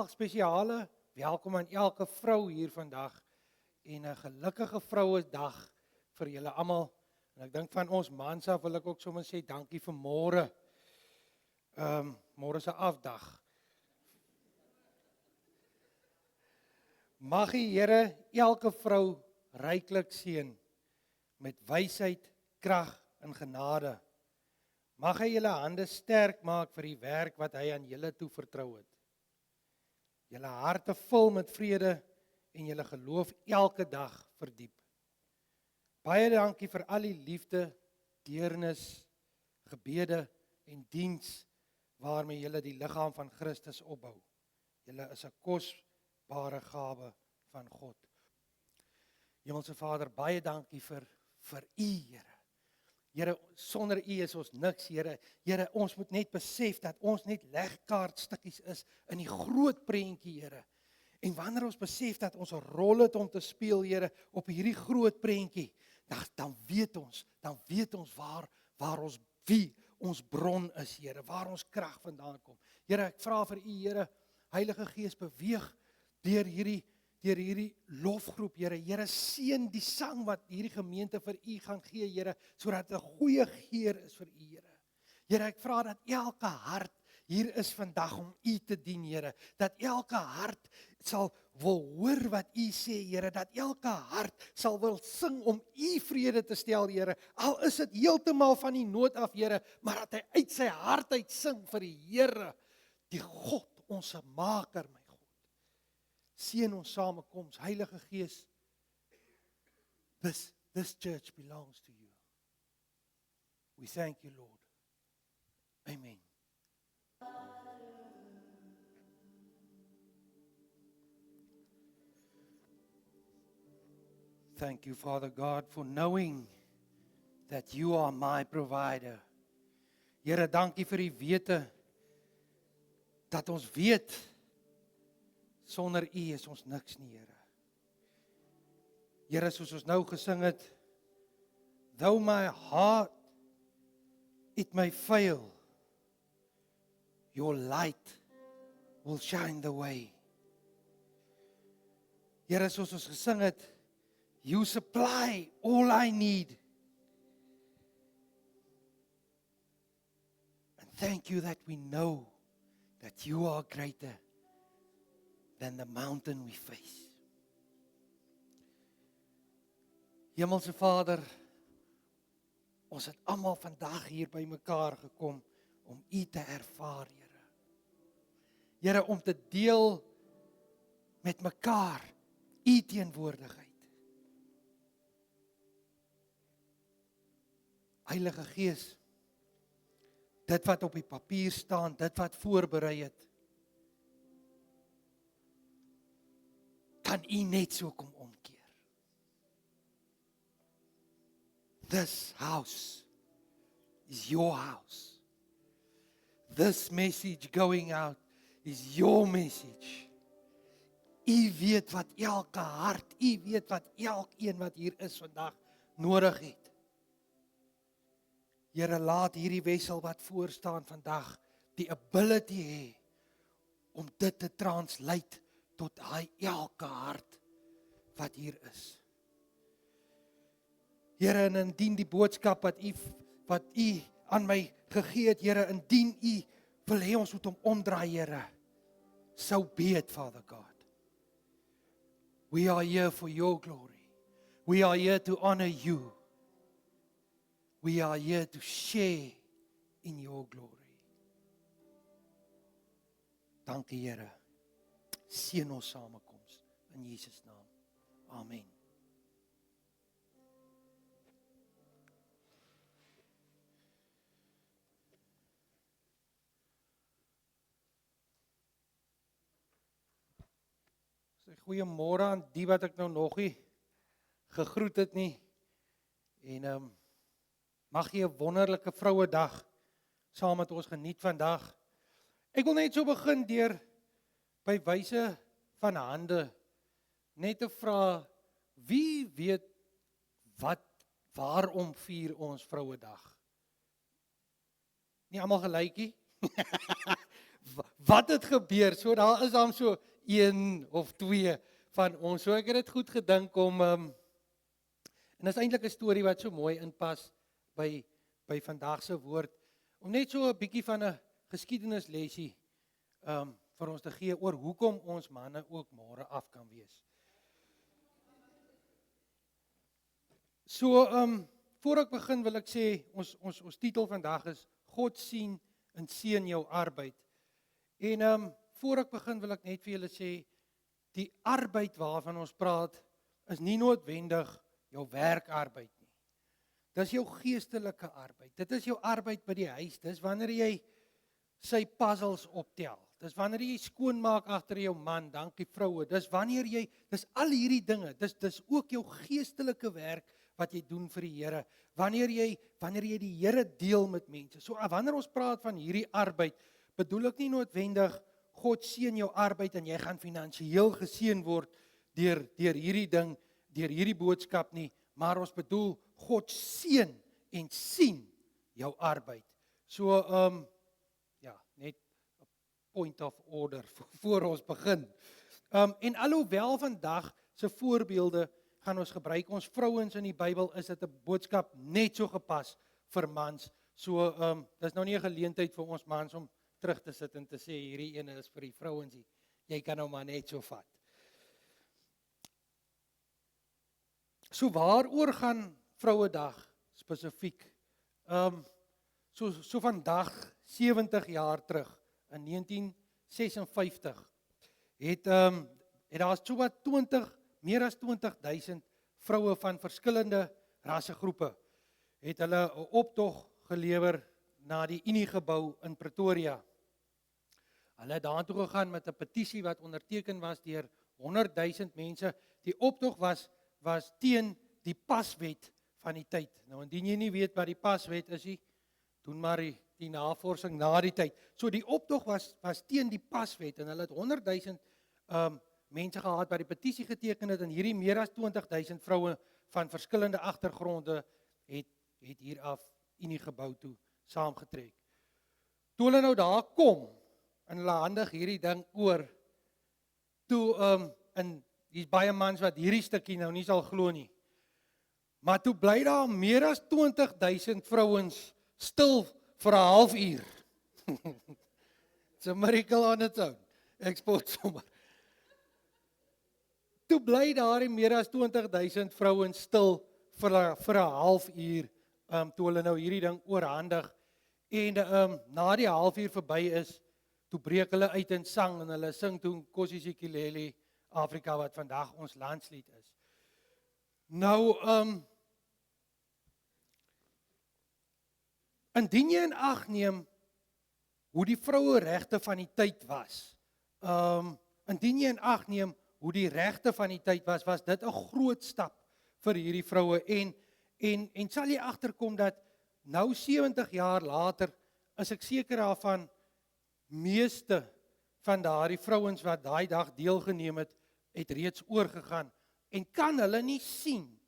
Spesiale welkom aan elke vrou hier vandag en 'n gelukkige Vrouedag vir julle almal. En ek dink van ons mans af wil ek ook sommer sê dankie vir môre. Môre se afdag. Mag die Here elke vrou ryklik seën met wysheid, krag en genade. Mag hy julle hande sterk maak vir die werk wat hy aan julle toevertrou het. Julle harte vul met vrede en julle geloof elke dag verdiep. Baie dankie vir al die liefde, deernis, gebede en diens waarmee julle die liggaam van Christus opbou. Julle is 'n kosbare gawe van God. Hemelse Vader, baie dankie vir U, Here. Here, sonder U is ons niks, Here. Here, ons moet net besef dat ons net legkaartstukkies is in die groot prentjie, Here. En wanneer ons besef dat ons 'n rol het om te speel, Here, op hierdie groot prentjie, dan weet ons waar ons bron is, Here, waar ons krag vandaan kom. Here, ek vra vir U, Here, Heilige Gees, beweeg deur hierdie lofgroep, Here. Here, seën die sang wat hierdie gemeente vir U gaan gee, Here, sodat dit 'n goeie geur is vir U, Here. Here, ek vra dat elke hart hier is vandag om U te dien, Here. Dat elke hart sal wil hoor wat U sê, Here. Dat elke hart sal wil sing om U vrede te stel, Here. Al is dit heeltemal van die nood af, Here, maar dat hy uit sy hart uit sing vir die Here, die God, ons maker, my God. Seën ons samekoms, Heilige Gees. This church belongs to you. We thank you, Lord. Amen. Thank you, Father God, for knowing that you are my provider. Here, dankie vir die wete, dat ons weet, sonder U is ons niks nie, Here. Here, soos ons nou gesing het, though my heart, it may fail, your light will shine the way. Here, soos ons gesing het, you supply all I need. And thank you that we know that you are greater than the mountain we face. Hemelse Vader, ons het almal vandag hier by mekaar gekom om U te ervaar, Here. Here, om te deel met mekaar U teenwoordigheid. Heilige Gees, dit wat op die papier staan, dit wat voorberei het, kan U net so kom omkeer. This house is your house. This message going out is your message. U weet wat elke hart, U weet wat elkeen wat hier is vandag nodig het. Here, laat hierdie wessel wat voor staan vandag die ability hê om dit te translate tot elke hart wat hier is. Here, en indien die boodskap wat U aan my gegee het, Here, indien U wil hê ons moet hom omdraai, Here, so be it, Father God. We are here for your glory. We are here to honor you. We are here to share in your glory. Dankie, Here. Seën ons samekoms in Jesus naam. Amen. Goeiemôre aan die wat ek nou nog nie gegroet het nie. En mag jy 'n wonderlike Vrouedag saam met ons geniet vandag. Ek wil net so begin deur by wyse van hande net te vra, wie weet waarom vier ons Vrouedag? Nie almal gelykie? wat het gebeur? So daar is dan so 1 of 2 van ons. So ek het dit goed gedink om en dit is eintlik 'n storie wat so mooi inpas by vandag se woord, om net so 'n bietjie van 'n geskiedenislesie vir ons te gee oor hoekom ons manne ook môre af kan wees. So voor ek begin wil ek sê ons titel vandag is God sien en seën jou arbeid. En voor ek begin wil ek net vir julle sê die arbeid waarvan ons praat is nie noodwendig jou werkarbeid nie. Dis jou geestelike arbeid. Dit is jou arbeid by die huis. Dis wanneer jy sy puzzles optel. Dis wanneer jy skoonmaak agter jou man, dankie vroue. Dis al hierdie dinge. Dis ook jou geestelike werk wat jy doen vir die Here. Wanneer jy die Here deel met mense. So wanneer ons praat van hierdie arbeid, bedoel ek nie noodwendig God seën jou arbeid en jy gaan finansiëel geseën word deur hierdie ding, deur hierdie boodskap nie, maar ons bedoel God seën en sien jou arbeid. So net 'n point of order voor ons begin. En alhoewel vandag se voorbeelde gaan ons gebruik, ons vrouens in die Bybel, is dit 'n boodskap net so gepas vir mans. So dis nou nie 'n geleentheid vir ons mans om terug te sit en te sê hierdie ene is vir die vrouens. Jy kan nou maar net so vat. So waaroor gaan Vrouedag spesifiek? So vandag 70 jaar terug in 1956 het daar so wat meer as 20,000 vroue van verskillende rassegroepe het hulle 'n optog gelewer na die Uniegebou in Pretoria. Hulle het daartoe gegaan met 'n petisie wat onderteken was deur 100,000 mense. Die optog was teen die paswet van die tyd. Nou indien jy nie weet wat die paswet is nie, doen maar die navorsing na die tyd. So die optog was teen die paswet en hulle het 100,000 mense gehad wat die petisie geteken het en hierdie meer as 20,000 vroue van verskillende agtergronde het hier af Uniegebou toe saamgetrek. Toe hulle nou daar kom en hulle handig hierdie ding oor, toe en hier's baie mans wat hierdie stukkie nou nie sal glo nie. Maar toe bly daar meer as 20,000 vrouens stil vir 'n halfuur. It's a miracle on its own. Ek spot sommer. Toe bly daar meer as 20,000 vrouens stil vir 'n halfuur, toe hulle nou hierdie ding oorhandig. En na die halfuur verby is, toe breek hulle uit in sang en hulle sing toe Nkosi Sikelel' Afrika wat vandag ons landslied is. Nou indien jy in ag neem hoe die vroueregte van die tyd was, indien jy in ag neem hoe die regte van die tyd was dit 'n groot stap vir hierdie vroue en sal jy agterkom dat nou 70 jaar later is ek seker daarvan meeste van daardie vrouens wat daai dag deelgeneem het reeds oorgegaan en kan hulle nie sien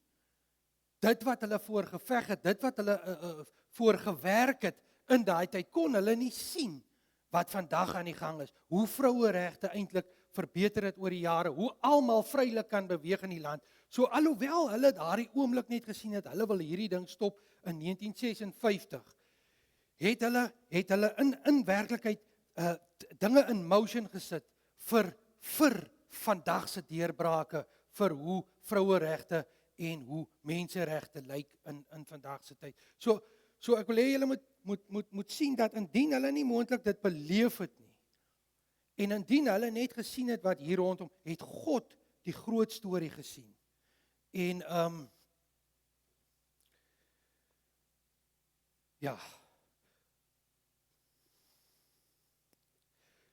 dit wat hulle voor geveg het, dit wat hulle voor gewerk het in daai tyd, kon hulle nie sien wat vandag aan die gang is, hoe vroueregte eintlik verbeter het oor die jare, hoe almal vrylik kan beweeg in die land. So alhoewel hulle daardie oomblik net gesien het, hulle wil hierdie ding stop in 1956, het hulle in werklikheid dinge in motion gesit vir vandag se deurbrake, vir hoe vroueregte en hoe menseregte lyk in vandag se tyd. So ek wil hê julle moet sien dat indien hulle nie moontlik dit beleef het nie, en indien hulle net gesien het wat hier rondom, het God die groot storie gesien. En ja.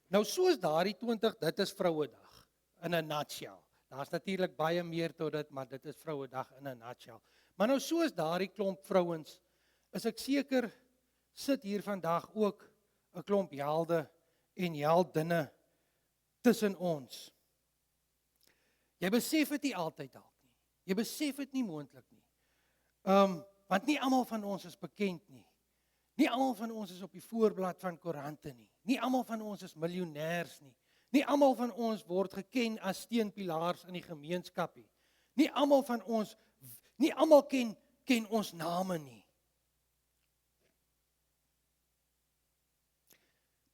Nou soos daardie 20, dit is Vrouedag in 'n nutshell. Daar's natuurlik baie meer tot dit, maar dit is Vrouedag in 'n nutshell. Maar nou soos daardie klomp vrouens, is ek seker sit hier vandag ook 'n klomp helde en heldinne tussen ons. Jy besef dit nie altyd dalk nie. Jy besef dit nie moontlik nie. Want nie almal van ons is bekend nie. Nie almal van ons is op die voorblad van koerante nie. Nie almal van ons is miljonêers nie. Nie almal van ons word geken as steunpilaars in die gemeenskap nie. Nie almal ken ons name nie.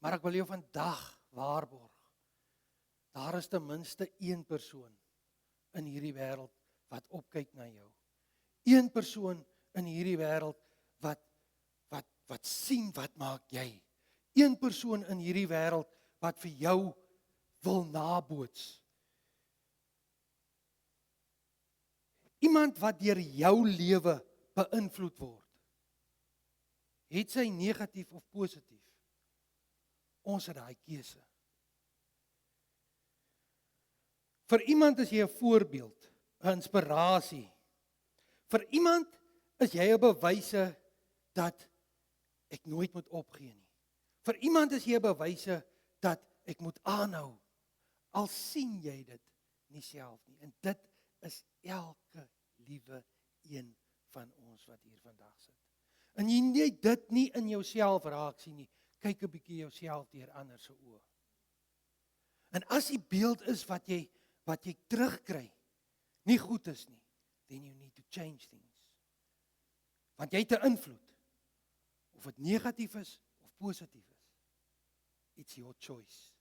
Maar ek wil jou vandag waarborg. Daar is ten minste een persoon in hierdie wêreld wat opkyk na jou. Een persoon in hierdie wêreld wat sien wat maak jy. Een persoon in hierdie wêreld wat vir jou wil naboots. Iemand wat deur jou lewe beïnvloed word. Het sy negatief of positief? Ons het daai keuse. Vir iemand is jy 'n voorbeeld, 'n inspirasie. Vir iemand is jy 'n bewyse dat ek nooit moet opgee nie. Vir iemand is jy 'n bewyse dat ek moet aanhou. Al sien jy dit nie self nie. En dit is elke liewe een van ons wat hier vandag sit. En jy dit nie in jouself raak sien nie. Kyk 'n bietjie jouself deur ander se oë. En as die beeld is wat jy terugkry, nie goed is nie, then you need to change things. Want jy het 'n invloed. Of dit negatief is of positief is. It's your choice.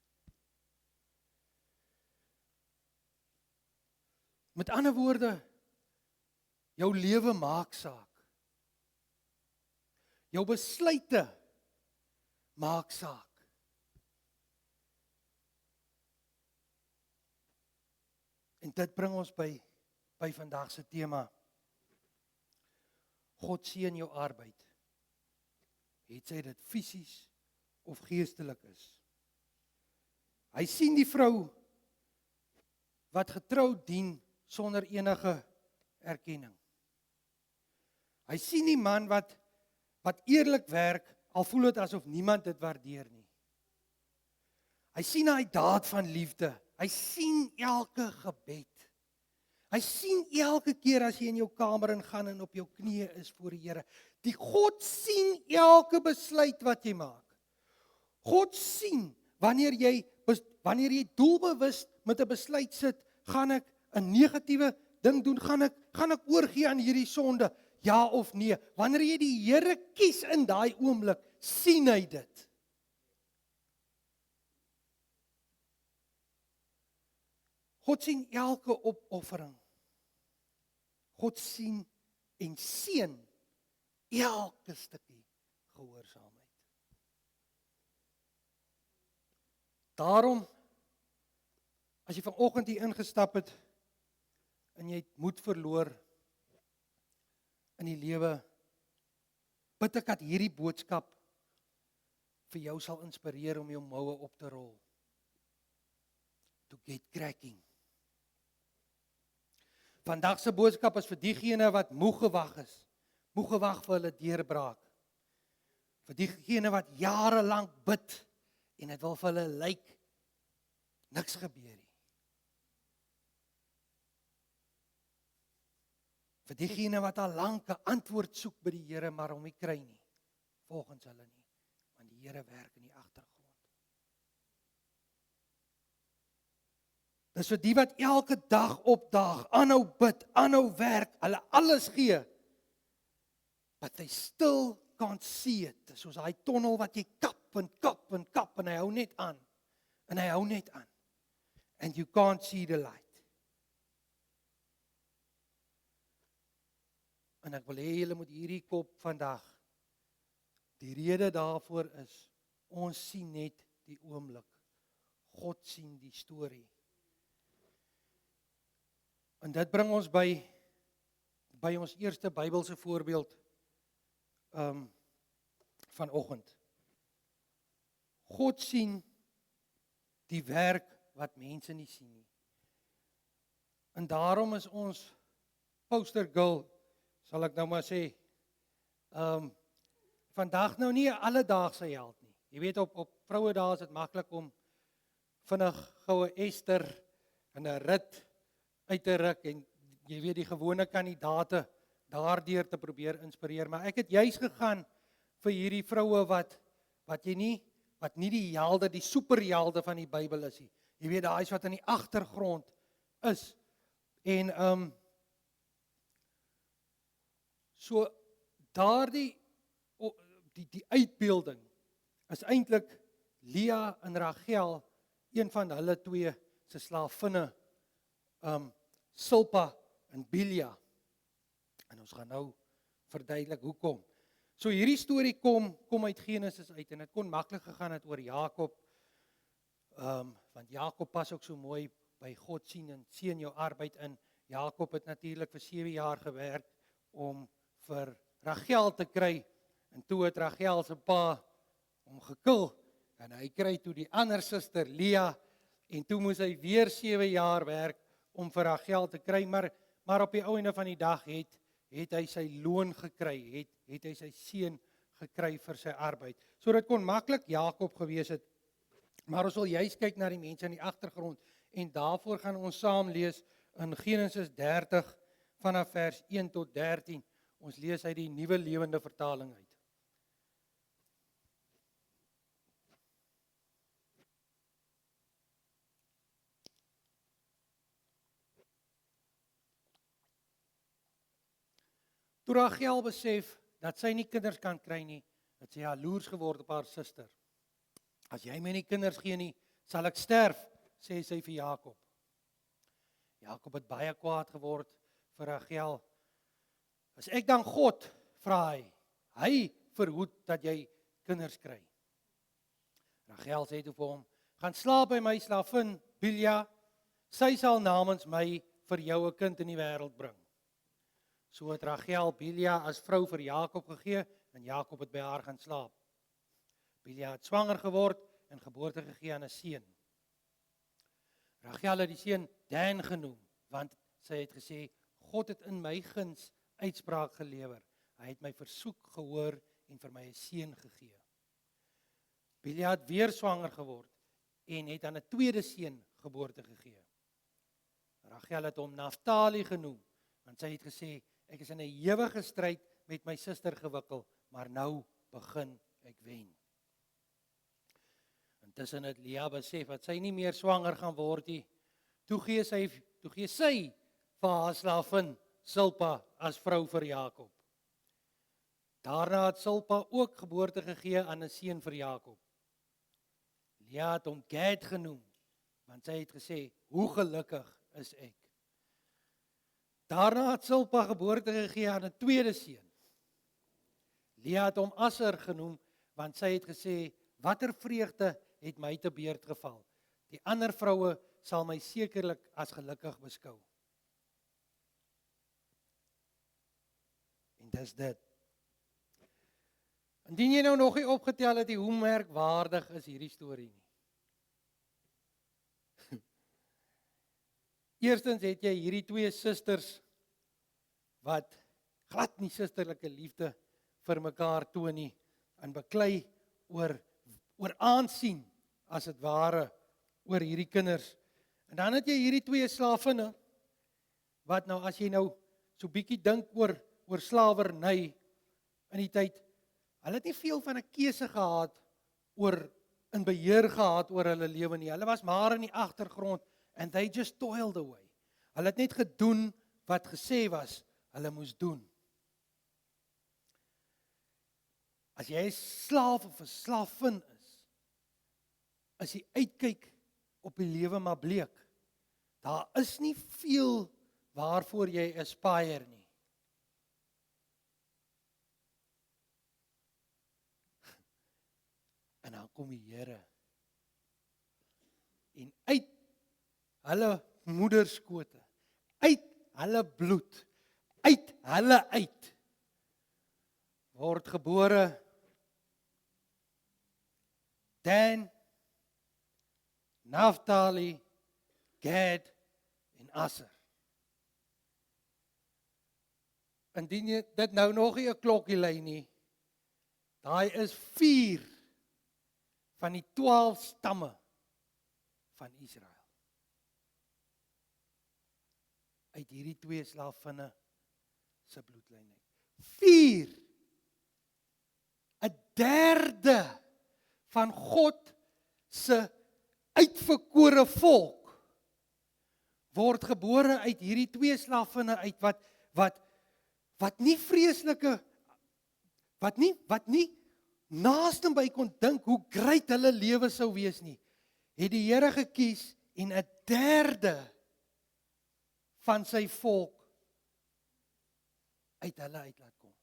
Met ander woorde, jou lewe maak saak. Jou besluite maak saak. En dit bring ons by vandag se tema. God seën jou arbeid. Het sy dit fisies of geestelik is. Hy sien die vrou wat getroud dien sonder enige erkenning. Hy sien die man wat eerlik werk, al voel dit asof niemand dit waardeer nie. Hy sien daai daad van liefde. Hy sien elke gebed. Hy sien elke keer as jy in jou kamer ingaan en op jou knieë is voor die Here. Die God sien elke besluit wat jy maak. God sien wanneer jy doelbewus met 'n besluit sit, gaan ek 'n negatiewe ding doen, gaan ek oorgee aan hierdie sonde, ja of nee. Wanneer jy die Here kies in daai oomblik, sien hy dit. God sien elke opoffering. God sien en seën elke stukkie gehoorsaamheid. Daarom, as jy vanoggend hier ingestap het en jy het moed verloor in die lewe, bid ek dat hierdie boodskap vir jou sal inspireer om jou moue op te rol. To get cracking. Vandag se boodskap is vir diegene wat moeg gewag is. Moeg gewag vir hulle deurbraak. Vir diegene wat jare lank bid en dit wil vir hulle lyk niks gebeur nie. Vir diegene wat al lank 'n antwoord soek by die Here, maar hom nie kry nie. Volgens hulle nie, want die Here werk in die agtergrond. Dis vir die wat elke dag opdaag, aanhou bid, aanhou werk, hulle alles gee. But they still can't see it. Dis soos daai tonnel wat jy kap en hy hou net aan. En hy hou net aan. And you can't see the light. En ek wil hê julle moet hierdie kop vandag. Die rede daarvoor is, ons sien net die oomblik. God sien die storie. En dit bring ons by ons eerste Bybelse voorbeeld vanoggend. God sien die werk wat mense nie sien nie. En daarom is ons poster girl, sal ek nou maar sê, vandag nou nie 'n alledaagse held nie. Jy weet, op vrouedae is dit maklik om vinnig goue Ester en 'n rit uit te ruk en jy weet die gewone kandidate daardeur te probeer inspireer, maar ek het juis gegaan vir hierdie vroue wat wat nie die helde, die superhelde van die Bybel is nie. Jy weet, daai is wat in die agtergrond is. En so daardie die uitbeelding is eintlik Lea en Rachel, een van hulle twee se slavinne, Silpa en Bilha. En ons gaan nou verduidelik hoekom. So hierdie storie kom uit Genesis uit en dit kon maklik gegaan het oor Jakob, want Jakob pas ook so mooi by God sien en seën jou arbeid in. Jakob het natuurlik vir 7 jaar gewerk om vir Rachel te kry en toe het Rachel se pa hom gekil en hy kry toe die ander suster Lea en toe moes hy weer 7 jaar werk om vir Rachel te kry, maar op die einde van die dag het hy sy loon gekry, het hy sy seën gekry vir sy arbeid. So dit kon maklik Jakob gewees het, maar ons wil juist kyk na die mense in die agtergrond en daarvoor gaan ons saam lees in Genesis 30 vanaf vers 1 tot 13. Ons lees uit die Nuwe Lewende Vertaling uit. Toe Rachel besef dat sy nie kinders kan kry nie, het sy jaloers geword op haar suster. As jy my nie kinders gee nie, sal ek sterf, sê sy vir Jakob. Jakob het baie kwaad geword vir Rachel. As ek dan God, vra hy verhoed dat jy kinders kry. Rachel sê toe vir hom, gaan slaap by my slavin Bilha, sy sal namens my vir jou 'n kind in die wêreld bring. So het Rachel Bilha as vrou vir Jakob gegee en Jakob het by haar gaan slaap. Bilha het swanger geword en geboorte gegee aan 'n seun. Rachel het die seun Dan genoem, want sy het gesê, God het in my guns uitspraak gelewer. Hy het my versoek gehoor en vir my 'n seun gegee. Bilha het weer swanger geword en het aan 'n tweede seun geboorte gegee. Rachel het hom Naftali genoem, want sy het gesê, ek is in 'n ewige stryd met my suster gewikkel, maar nou begin ek wen. Intussen het Lea besef dat sy nie meer swanger gaan word nie. Toe gee sy vir haar slavin Silpa as vrou vir Jakob. Daarna het Silpa ook geboorte gegee aan 'n seun vir Jakob. Lea het hom Gad genoem, want sy het gesê, hoe gelukkig is ek. Daarna het Silpa geboorte gegee aan 'n tweede seun. Lea het hom Asher genoem, want sy het gesê, watter vreugde het my te beurt geval. Die ander vroue sal my sekerlik as gelukkig beskou. En dis dit. Indien jy nou nog nie opgetel het, hoe merkwaardig is hierdie storie nie. Eerstens het jy hierdie twee susters wat glad nie susterlike liefde vir mekaar toon nie en beklei oor aansien as dit ware oor hierdie kinders. En dan het jy hierdie twee slavinne wat nou as jy nou so bietjie dink oor slawerny in die tyd, hulle het nie veel van 'n keuse gehad oor in beheer gehad oor hulle lewe nie. Hulle was maar in die agtergrond and they just toiled away. Hulle het net gedoen wat gesê was hulle moes doen. As jy 'n slaaf of 'n slavin is, as jy uitkyk op die lewe maar bleek, daar is nie veel waarvoor jy aspire nie. En dan kom die Here en uit hulle moederskote, uit hulle bloed, uit hulle uit, word gebore Dan, Naftali, Gad en Asher. Indien jy dit nou nog nie 'n klokkie lui nie, daai is 4 van die 12 stamme van Israel. Uit hierdie twee slavinne se bloedlyn uit. 4, 'n derde van God se uitverkore volk word gebore uit hierdie twee slavinne uit wat nie vreeslike wat nie naaste by kon dink hoe great hulle lewe sou wees nie, het die Here gekies en 'n derde van sy volk uit hulle uit laat kom.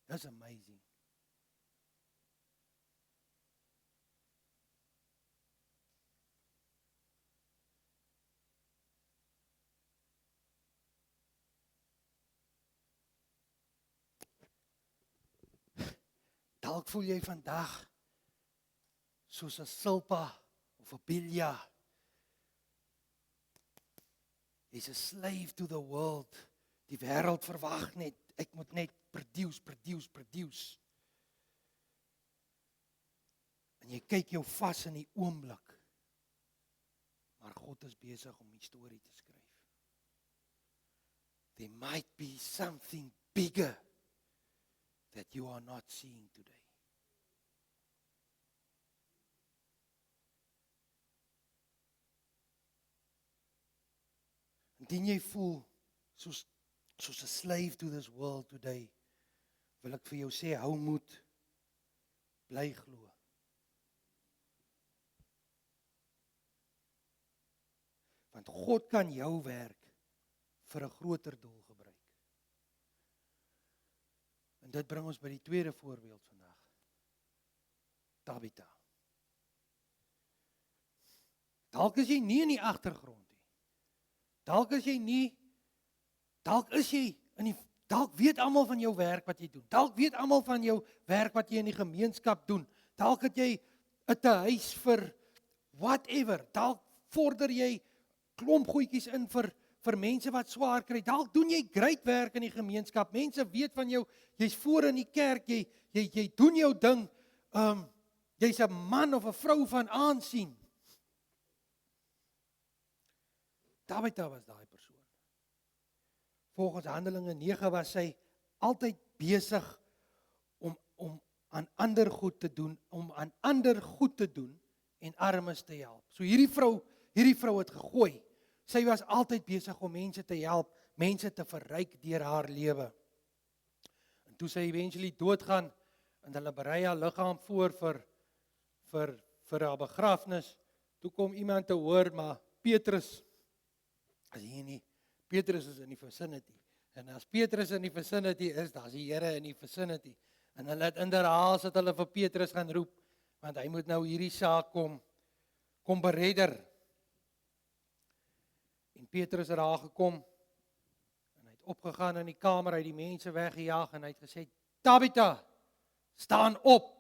That's amazing. Dalk voel jy vandag soos 'n Silpa of 'n Bilja. Jy's 'n slave to the world. Die wêreld verwag net, ek moet net produce. En jy kyk jou vas in die oomblik. Maar God is besig om die storie te skryf. There might be something bigger that you are not seeing today. Indien jy voel soos 'n slave to this world today, wil ek vir jou sê, hou moed, bly glo. Want God kan jou werk vir 'n groter doel gebruik. En dit bring ons by die tweede voorbeeld vandag. Tabitha. Dalk is jy nie in die agtergrond nie. Dalk is jy in die dalk weet almal van jou werk wat jy doen. Dalk weet almal van jou werk wat jy in die gemeenskap doen. Dalk het jy 'n huis vir whatever. Dalk vorder jy klomp goedjies in vir mense wat swaar kry. Dalk doen jy great werk in die gemeenskap. Mense weet van jou, jy's voor in die kerk, jy doen jou ding. Jy's 'n man of 'n vrou van aansien. Tabitha was daai persoon. Volgens Handelinge 9 was sy altyd besig om aan ander goed te doen, en armes te help. So hierdie vrou het gegooi. Sy was altyd besig om mense te help, mense te verryk deur haar lewe. En toe sy eventually doodgaan en hulle berei haar liggaam voor vir haar begrafnis, toe kom iemand te hoor, maar Petrus is hier nie. Petrus is in die vicinity. En as Petrus in die vicinity is, dan is die Here in die vicinity. En hulle het inderhaal dat hulle vir Petrus gaan roep, want hy moet nou hierdie saak kom beredder. En Petrus het daar gekom, en hy het opgegaan in die kamer, hy het die mense weggejaag, en hy het gesê, Tabitha, staan op.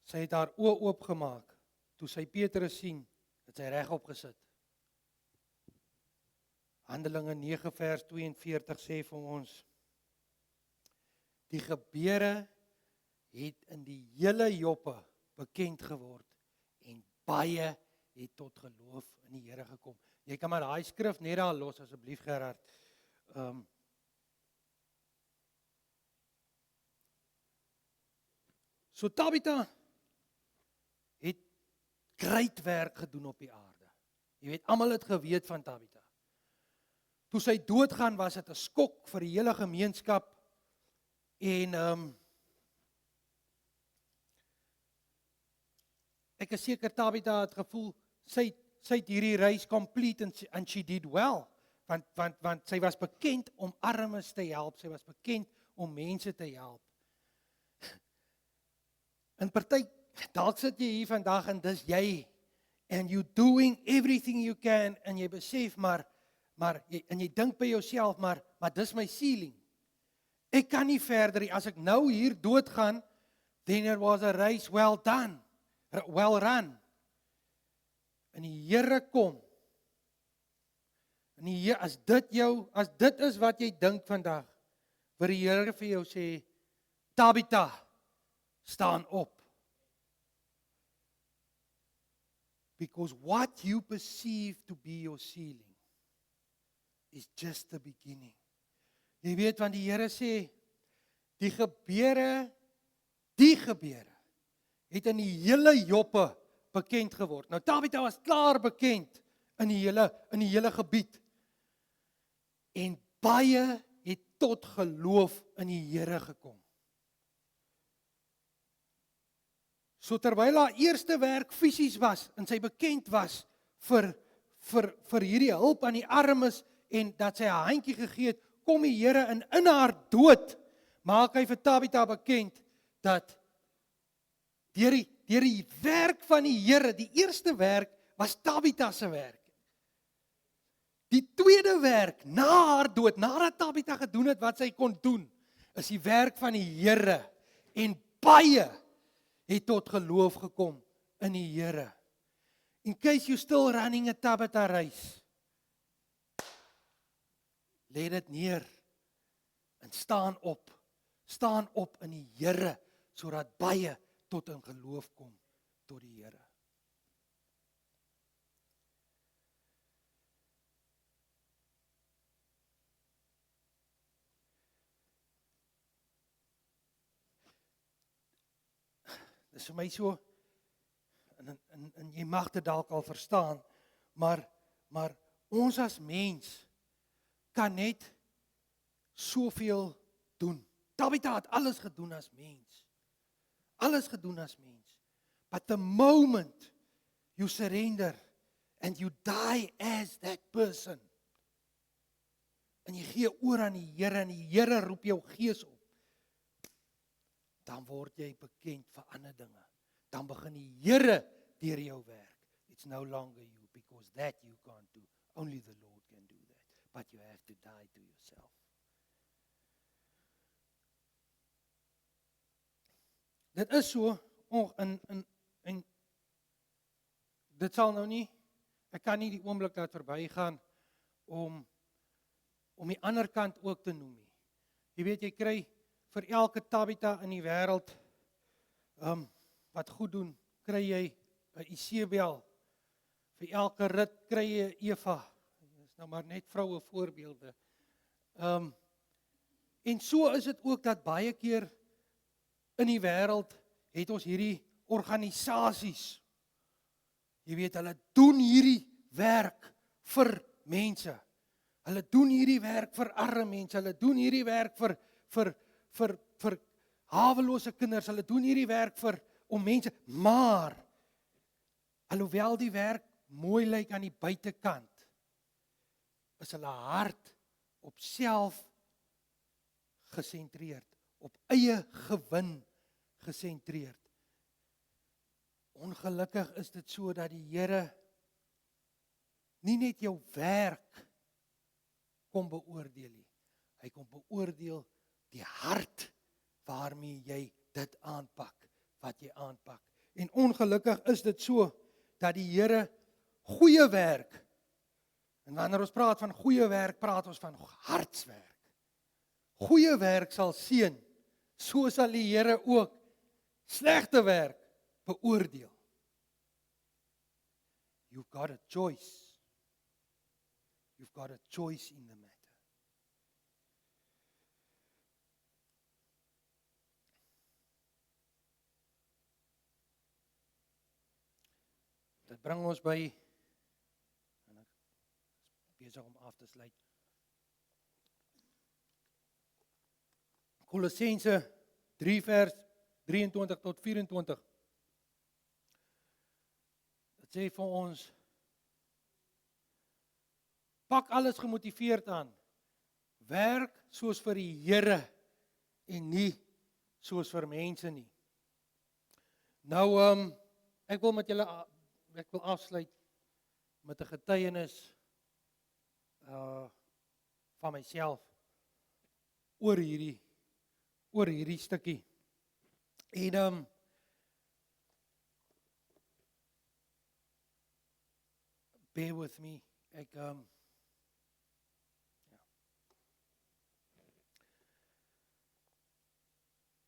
Sy het haar oë oopgemaak. Toe sy Petrus sien, het sy regop gesit. Handelinge 9 vers 42 sê vir ons, die gebeure het in die hele Joppe bekend geword, en baie het tot geloof in die Here gekom. Jy kan maar daai skrif net daar los, asseblief Gerard. So Tabitha het great werk gedoen op die aarde. Jy weet, almal het geweet van Tabitha. Toe sy doodgaan, was dit 'n skok vir die hele gemeenskap, en ek is seker Tabitha het gevoel, sy het hierdie reis complete, and she did well, want sy was bekend om armes te help, sy was bekend om mense te help. En party, dalk sit jy hier vandag en dis jy, and you doing everything you can, en jy besef, en jy dink by jouself, maar dis my ceiling. Ek kan nie verder nie, as ek nou hier doodgaan, then it was a race well done, well run. En die Here kom, en die Here, as dit is wat jy dink vandag, wil die Here vir jou sê, Tabitha, staan op. Because what you perceive to be your ceiling is just the beginning. Jy weet, want die Here sê, die gebeure het in die hele Joppe bekend geword. Nou Tabitha was klaar bekend in die hele gebied. En baie het tot geloof in die Here gekom. So terwyl haar eerste werk fisies was en sy bekend was vir hierdie hulp aan die armes en dat sy 'n handjie gegee het, kom die Here in haar dood, maak hy vir Tabitha bekend dat deur die werk van die Here, die eerste werk was Tabitha se werk. Die tweede werk na haar dood, nadat Tabitha gedoen het wat sy kon doen, is die werk van die Here en baie het tot geloof gekom in die Here. In case you still running a Tabitha race, lê dit neer en staan op in die Here, sodat baie tot in geloof kom tot die Here. Dis vir my so, en jy mag dit dalk al verstaan, maar ons as mens kan net soveel doen. Tabitha het alles gedoen as mens. Alles gedoen as mens. But the moment you surrender and you die as that person, en jy gee oor aan die Here en die Here roep jou gees op, dan word jy bekend vir ander dinge. Dan begin die Here deur jou werk. It's no longer you, because that you can't do. Only the Lord can do that. But you have to die to yourself. Dit is so, en dit sal nou nie, ek kan nie die oomblik laat verbygaan om die ander kant ook te noem nie. Jy weet, jy kry vir elke Tabitha in die wêreld wat goed doen, kry jy 'n Isebel. Vir elke Rut kry jy 'n Eva. Dit is nou maar net vroue voorbeelde. En so is dit ook dat baie keer in die wêreld het ons hierdie organisasies. Jy weet, hulle doen hierdie werk vir mense. Hulle doen hierdie werk vir arme mense. Hulle doen hierdie werk vir hawelose kinders. Hulle doen hierdie werk om mense. Maar alhoewel die werk mooi lyk aan die buitekant, is hulle hart op self gesentreerd, op eie gewin gesentreerd. Ongelukkig is dit so dat die Here nie net jou werk kom beoordeel nie. Hy kom beoordeel die hart waarmee jy dit aanpak, wat jy aanpak. En ongelukkig is dit so dat die Here goeie werk, en wanneer ons praat van goeie werk, praat ons van hartswerk. Goeie werk sal seën, so sal die Here ook slegte werk beoordeel. You've got a choice. You've got a choice in the matter. Dit bring ons by, en ek is besig om af te sluit, Kolossense 3 vers 23 tot 24. Dit sê vir ons, pak alles gemotiveerd aan, werk soos vir die Here en nie soos vir mense nie. Nou, ek wil afsluit met 'n getuienis van myself oor hierdie stukkie. En bear with me.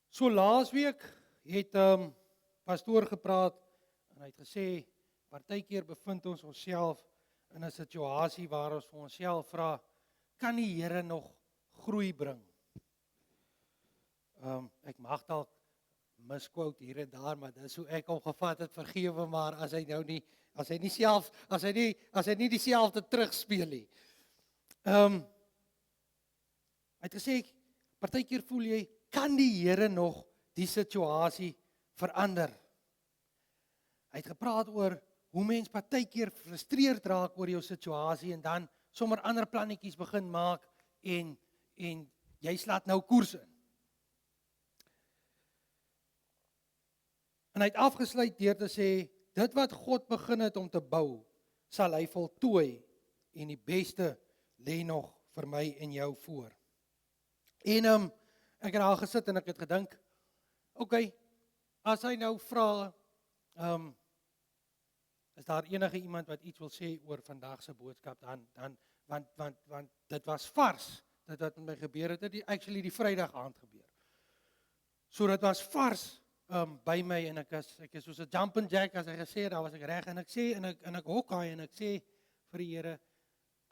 So laasweek het pastoor gepraat en hy het gesê, partykeer bevind ons onsself in 'n situasie waar ons vir onsself vra, kan die Here nog groei bring. Ek mag dalk misquote hier en daar, maar dis hoe ek hom gevat het, vergewe maar as hy nou nie, as hy nie dieselfde terugspeel nie. Hy het gesê, partykeer voel jy, kan die Here nog die situasie verander? Hy het gepraat oor hoe mens partykeer frustreerd raak oor jou situasie en dan sommer ander plannetjies begin maak en jy slaat nou koers in. En hy het afgesluit deur te sê, dit wat God begin het om te bou, sal hy voltooi en die beste lê nog vir my en jou voor. En ek het daar gesit en ek het gedink, okay, as hy nou vra, is daar enige iemand wat iets wil sê oor vandag se boodskap, dan want dit was vars, dit wat met my gebeur het, dit actually die Vrydag aand gebeur. So dit was vars by my en ek is soos 'n jumping jack, as hy gesê het, daar was ek reg en ek sê en ek hokkie en ek sê vir die Here,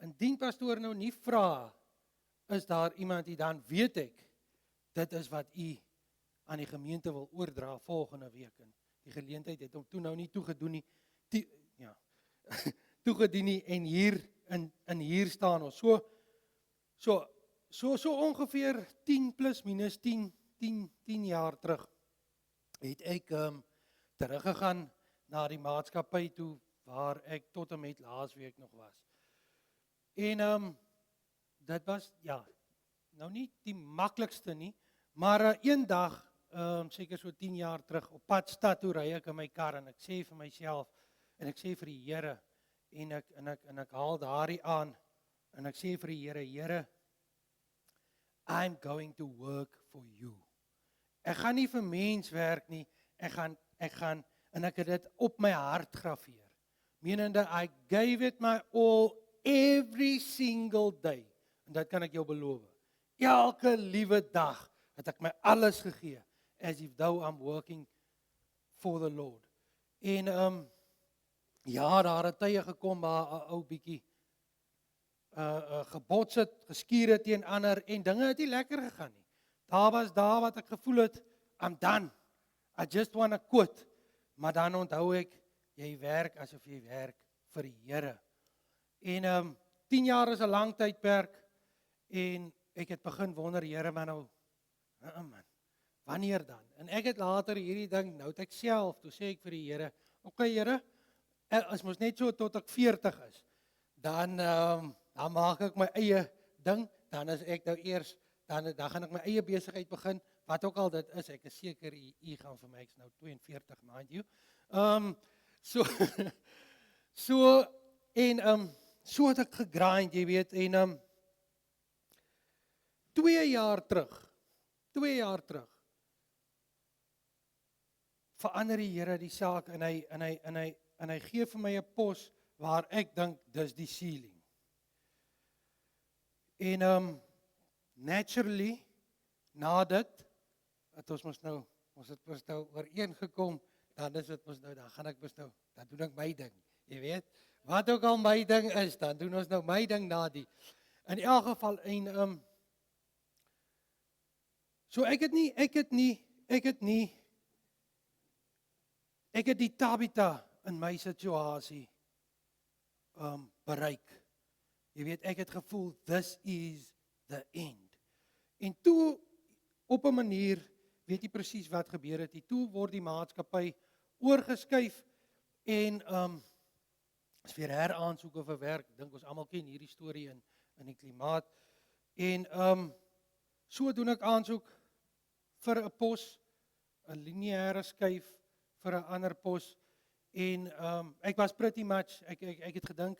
indien pastoor nou nie vra, is daar iemand die dan weet ek, dit is wat u aan die gemeente wil oordra volgende week en die geleentheid het hom toe nou nie toegedoen nie, toegedien nie en hier staan ons. So ongeveer 10 plus minus 10 jaar terug het ek teruggegaan na die maatskappy toe waar ek tot en met laasweek nog was. En dit was nou nie die maklikste nie, maar een dag seker so 10 jaar terug op pad stad toe ry ek in my kar en ek sê vir myself en ek sê vir die Here en ek haal daardie aan en ek sê vir die Here, I'm going to work for you. Ek gaan nie vir mens werk nie, ek gaan en ek het dit op my hart graveer. Menende I gave it my all every single day. En dit kan ek jou beloof. Elke liewe dag het ek my alles gegee as if though I'm working for the Lord. En daar het tye gekom waar 'n ou bietjie gebots het, geskuur het teen ander en dinge het nie lekker gegaan nie. Daar was daar wat ek gevoel het, I'm done. I just want to quit. Maar dan onthou ek, jy werk asof jy werk vir die Here. En 10 jaar is 'n lang tydperk en ek het begin wonder, Here, maar nou, man, wanneer dan? En ek het later hierdie ding, nou het ek self, toe sê ek vir die Here, okay Here, as mos net so tot ek 40 is, dan maak ek my eie ding, dan is ek nou eers, dan gaan ek my eie besigheid begin, wat ook al dit is, ek is seker, u gaan vir my, ek is nou 42, mind you. So het ek gegrind, jy weet, en 2 jaar terug, verander die Here die saak, en hy gee vir my 'n pos, waar ek dink, dis die ceiling. En naturally, na dit, het ons het nou ooreengekom, dan is dit nou, dan doen ek my ding, jy weet, wat ook al my ding is, dan doen ons nou my ding na die. In elk geval, so ek het die Tabitha in my situasie bereik. Jy weet, ek het gevoel, this is the end. En toe, op 'n manier, weet jy presies wat gebeur het, toe word die maatskappy oorgeskuif, en is weer heraansoeke vir werk, ek dink ons almal ken hierdie storie in die klimaat, en so doen ek aansoek vir 'n pos, 'n lineêre skuif vir 'n ander pos, en ek was pretty much, ek het gedink,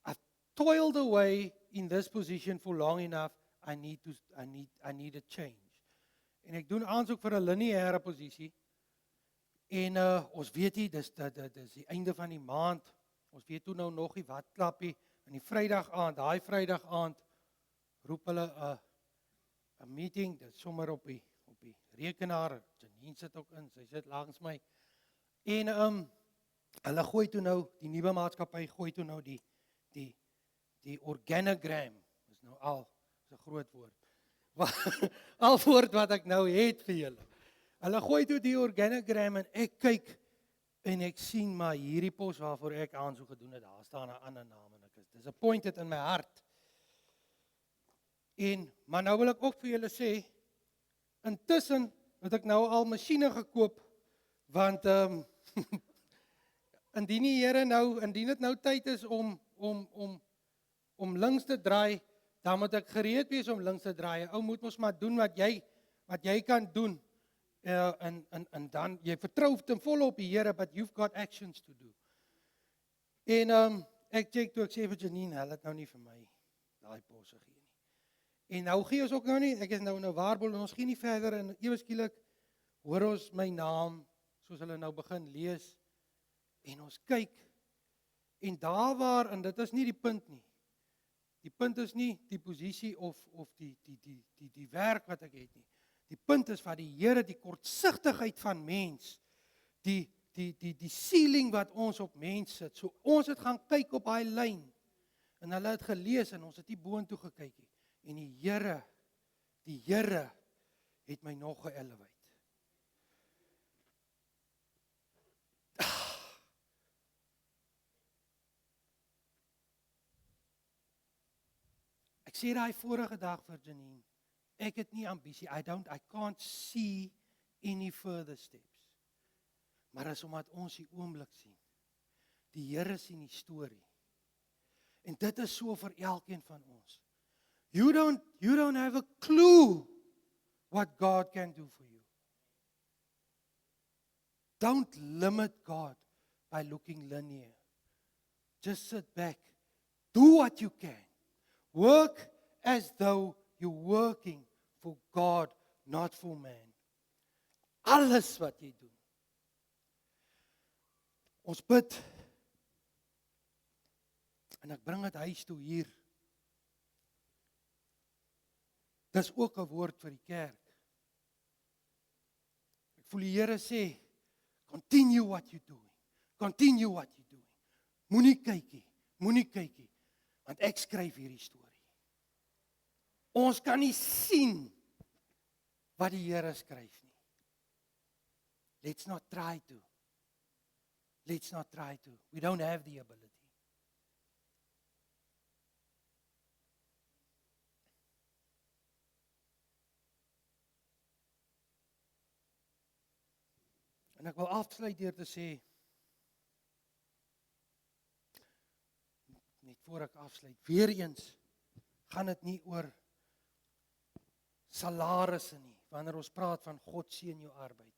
I've toiled away in this position for long enough, I need a change. En ek doen aansoek vir 'n lineêre posisie, en ons weet nie, dis die einde van die maand, ons weet toe nou nog nie wat klappie, en die Vrydag aand, roep hulle 'n meeting, dit sommer op die rekenaar, Janine sit ook in, sy sit langs my, en hulle gooi toe nou, die nuwe maatskappy gooi toe nou die organogram, is nou al Dis 'n groot woord. Al woord wat ek nou het vir julle. Hulle gooi toe die organogram en ek kyk en ek sien maar hierdie pos waarvoor ek aansoek gedoen het, daar staan 'n ander naam en ek is disappointed in my hart. Maar nou wil ek ook vir julle sê, intussen het ek nou al masjiene gekoop, want indien dit nou tyd is om links te draai, dan moet ek gereed wees om links te draai. Ou moet mos maar doen wat jy kan doen. En dan, jy vertrou ten volle op die Here, but you've got actions to do. En ek check toe, ek sê vir Janine, hulle het nou nie vir my daai pos gegee nie. En nou gee ons ook nou nie, ek is nou in 'n Waarbol en ons gee nie verder en ewe skielik hoor ons my naam, soos hulle nou begin lees, en ons kyk, en daar waar, en dit is nie die punt nie, die punt is nie die posisie of die werk wat ek het nie, die punt is wat die Here, die kortsigtigheid van mens, die ceiling wat ons op mens sit, so ons het gaan kyk op daai lyn, en hulle het gelees, en ons het nie boontoe gekyk nie, en die Here het my nog ge-elevate. Ek sê daai vorige dag vir Janine, ek het nie ambisie, I can't see any further steps. Maar as omdat ons die oomblik sien, die Here sien die storie. En dit is so vir elkeen van ons. You don't have a clue what God can do for you. Don't limit God by looking linear. Just sit back. Do what you can. Work as though you're working for God, not for man. Alles wat jy doen. Ons bid. En ek bring dit huis toe hier. Dis ook 'n woord vir die kerk. Ek voel die Here sê, continue what you're doing. Continue what you're doing. Moenie kykie, want ek skryf hierdie storie. Ons kan nie sien wat die Here skryf nie. Let's not try to. We don't have the ability. En ek wil afsluit deur te sê, net voor ek afsluit, weer eens, gaan dit nie oor salarisse nie, wanneer ons praat van God seën jou arbeid.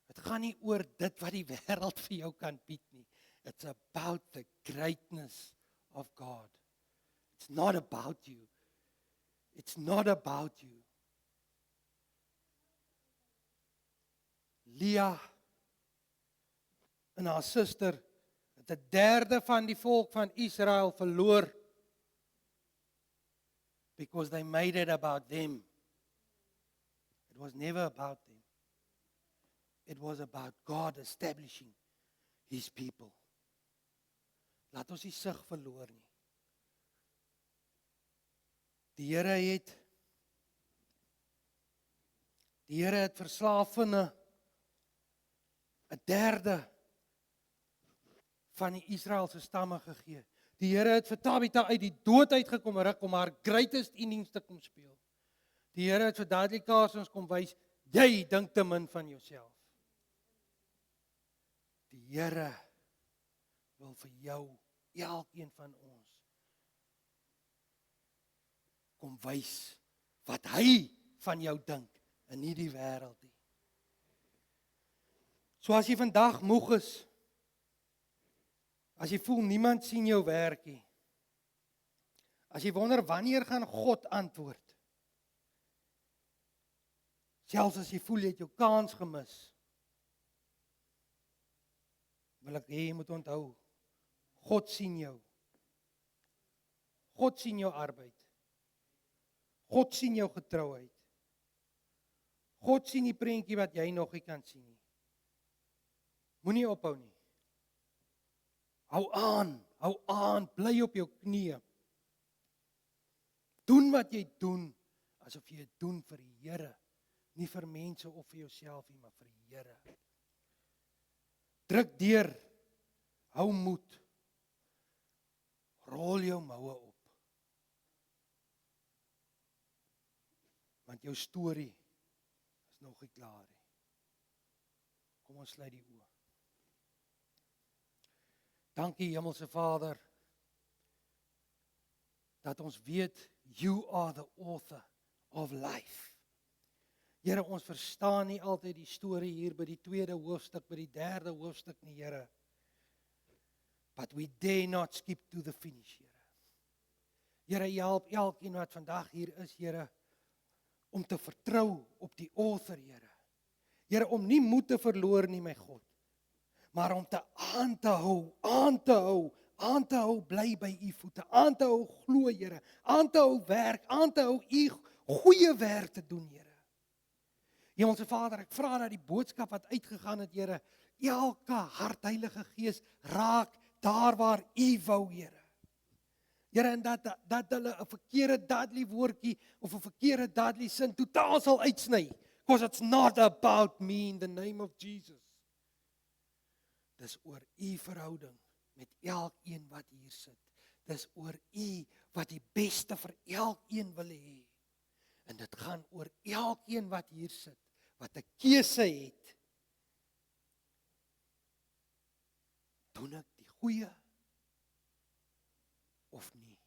Het gaan nie oor dit wat die wêreld vir jou kan bied nie. It's about the greatness of God. It's not about you. It's not about you. Leah en haar suster het 'n derde van die volk van Israel verloor because they made it about them. It was never about them. It was about God establishing His people. Laat ons nie sig verloor nie. Die Here het verslaafene 'n derde van die Israeliese stamme gegee. Die Here het vir Tabitha uit die dood uitgekom ruk om haar greatest innings te kom speel. Die Here het vir Dudley Carsons kom wys, jy dink te min van jouself. Die Here wil vir jou, elkeen van ons, kom wys wat hy van jou dink en nie die wêreld nie. So as jy vandag moeg is, as jy voel niemand sien jou werk nie, as jy wonder wanneer gaan God antwoord, selfs as jy voel jy het jou kans gemis, wil ek hê jy moet onthou, God sien jou. God sien jou arbeid. God sien jou getrouheid. God sien die prentjie wat jy nog nie kan sien nie. Moenie ophou nie. Hou aan, bly op jou knieë. Doen wat jy doen, asof jy dit doen vir die Here. Nie vir mense of vir jouself nie, maar vir die Here. Druk deur, hou moed, rol jou moue op. Want jou storie is nog nie klaar nie. Kom ons sluit die oë. Dankie Hemelse Vader, dat ons weet, you are the author of life. Here, ons verstaan nie altyd die storie hier by die 2de hoofstuk, by die 3de hoofstuk nie, Here. But we dare not skip to the finish, Here. Here, help elkeen wat vandag hier is, Here, om te vertrou op die author, Here. Here, om nie moed te verloor nie, my God, maar om aan te hou, bly by u voete, aan te hou glo, Here, aan te hou werk, aan te hou u goeie werk te doen, Here. Hemelse Vader, ek vra dat die boodskap wat uitgegaan het, Here, elke hart, Heilige Gees, raak daar waar u wou, Here. Here, en dat hulle 'n verkeerde Dudley woordjie of 'n verkeerde Dudley sin totaal sal uitsny, because it's not about me in the name of Jesus. Dis oor u verhouding met elkeen wat hier sit. Dis oor u wat die beste vir elkeen wil hê. En dit gaan oor elkeen wat hier sit, wat 'n keuse het. Doen ek die goeie of nie?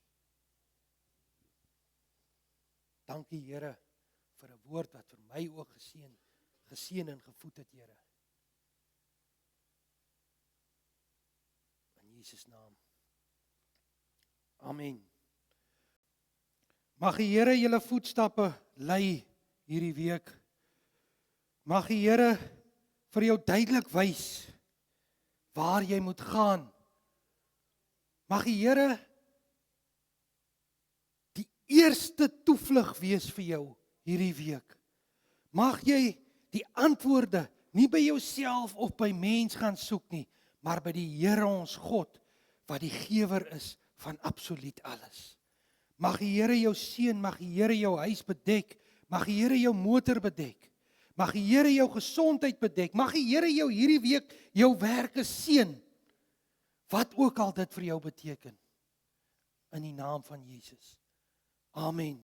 Dankie Here vir 'n woord wat vir my ook geseën en gevoed het, Here. In Jesus naam. Amen. Mag die Here julle voetstappe lei hierdie week. Mag die Here vir jou duidelik wys waar jy moet gaan. Mag die Here die eerste toevlug wees vir jou hierdie week. Mag jy die antwoorde nie by jouself of by mens gaan soek nie, maar by die Here ons God, wat die gewer is van absoluut alles. Mag die Here jou seën, mag die Here jou huis bedek, mag die Here jou motor bedek, mag die Here jou gesondheid bedek, mag die Here jou hierdie week jou werke seën, wat ook al dit vir jou beteken, in die naam van Jesus. Amen.